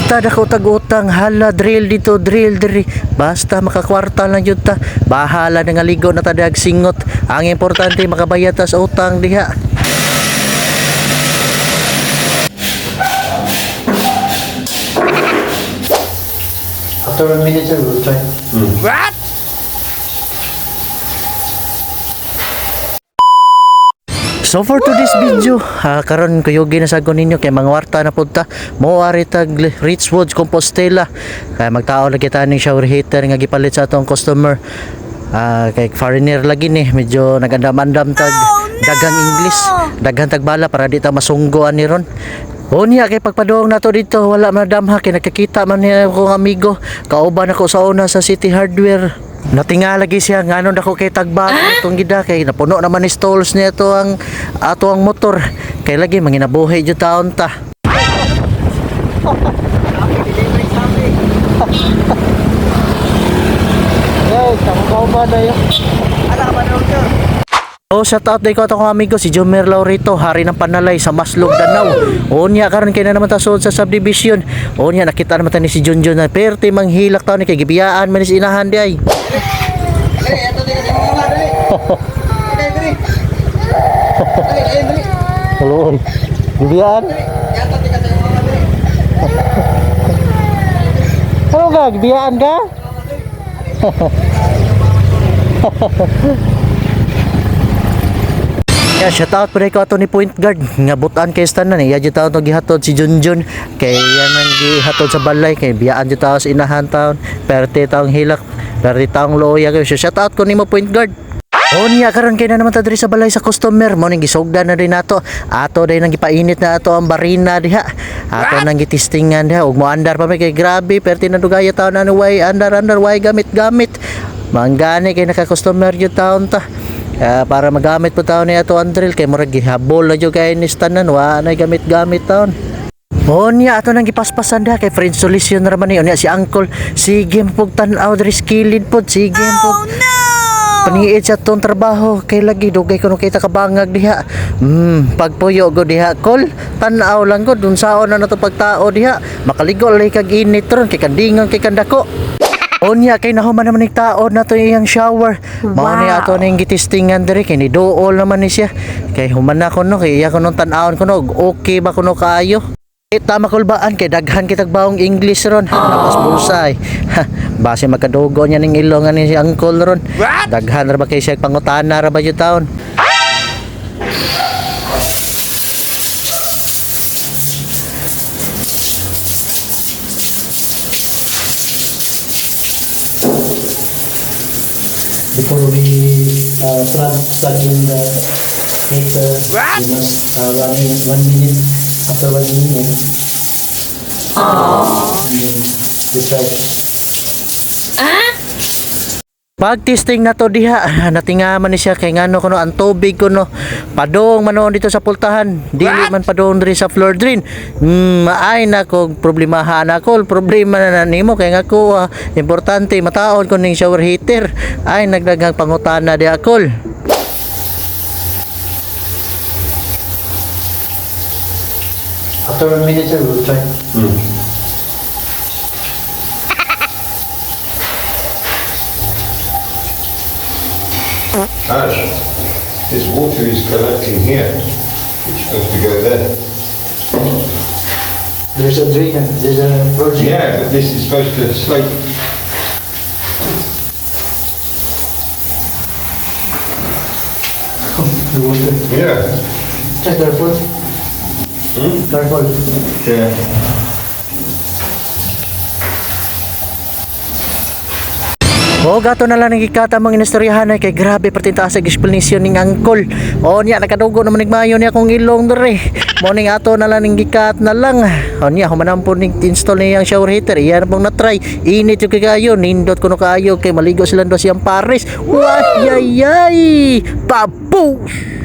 Basta dako tag-utang, hala drill dito, drill diri. Basta makakwarta lang jud ta. Bahala na nga ligo na ta dag singot. Ang importante makabayad ta sa utang diha. After 1 minute, sir, we'll try. What? So for today's video, karon kuyugi na sagon ninyo kay mga warta na punta mo ari tag Richwoods Compostela. Kay magtao lagi ta ning shower heater nga gipalit sa atong customer. Kay foreigner lagi ni medyo nagandam-andam tag dagang English, daghan tag bala para di ta masunggoan ni ron. Unya kay pagpaduong nato dito wala man damha kay nakakita man niya akong amigo kauban ako sa una sa City Hardware. Natinga lagi siya ngano dako kay tagbago itong gida kay napuno naman ni stalls niya to ang ato ang motor kay lagi manginabuhi jud taon ta. Hey, tamo ba dayo? Ala ka ba daw? Oh, shout out day ko atong amigo si Jomer Laurito, hari ng Panalay sa Maslog, Danau. Unya karon kay na naman ta sa subdivision. Unya nakita naman ta ni si Junjun na perti manghilak taw ni kay gibiyaan man is inahan di ay. Hello. Gibiyaan. Ano ka? Gibiyaan ka? Yeah, shout out pare ko ato ni Point Guard nga butan kay stanan iya jud taon to gihatod si Junjun kay yan ang gihatod sa balay kay biyaan jud taon sa inahan taon perte taong hilak perte taong loya kay shout out ko nimo Point Guard. Niya karon kay na naman ta diri sa balay sa customer mo ning gisugdan na rin nato ato day nang gipainit na ato ang barina diha ato nang gitistingan diha ug mo andar pa kay grabe perte na dugaya taon na way andar way gamit manggani kay naka customer jud taon ta. Para magamit po taon ni ato Andrel kay murag gihabol na jud kay ni tanan wa na gamit taon. Niya ato nang gipaspasan da kay friend solution ra man ni si Uncle sige pug tan-aw diri skilled pod sige pug paniid sa tong trabaho kay lagi dugay kuno kita kabangag diha pagpuyo go diha kol tan-aw lang go dun saon na nato pagtao diha makaligo lay kag init ron kay kandingan kay kandako. Unya kay nahuman naman ning taon nato iyang shower. Mao ni ato ning gitistingan diri kay ni duol naman ni siya. Kay human na ko no kay iya ko nung tan-awon ko no okay ba kuno kaayo. Tama kulbaan kay daghan kitag baong English ron. Napas busay. Base magkadugo niya ning ilong ani si Uncle ron. Daghan ra ba kay siya pangutana ra ba jud taon. Before we plug in the heater, we must run in 1 minute. After 1 minute, and then restart it. Pag-testing na to diha, natingaman ni siya kay ngano kuno ang tubig kuno padong manoon dito sa pultahan. Dili man padong diri sa floor drain. Maay na ko problemahan ako, problema na nimo kay ngako importante mataon ko ning shower heater. Ay nagdagang pangutana di akol. After 1 minute, sir, we'll try. Ash, this water is collecting here. It's supposed to go there. There's a drain, there's a project. Yeah, but this is supposed to slope. The water. Yeah. Check careful. Careful. Yeah. Gato na lang nagikata mga inistoryahan ay kay grabe pertinta sa explanation ning Uncle. Niya nakadugo naman nigmayo niya kung ilong dere. Morning ato na lang gikat na lang. Niya humanam po ning install niya ang shower heater. Iyan pong na-try. Init yung kayo. Nindot kuno kayo kay maligo sila do siyang Paris. Wayayay! Papush!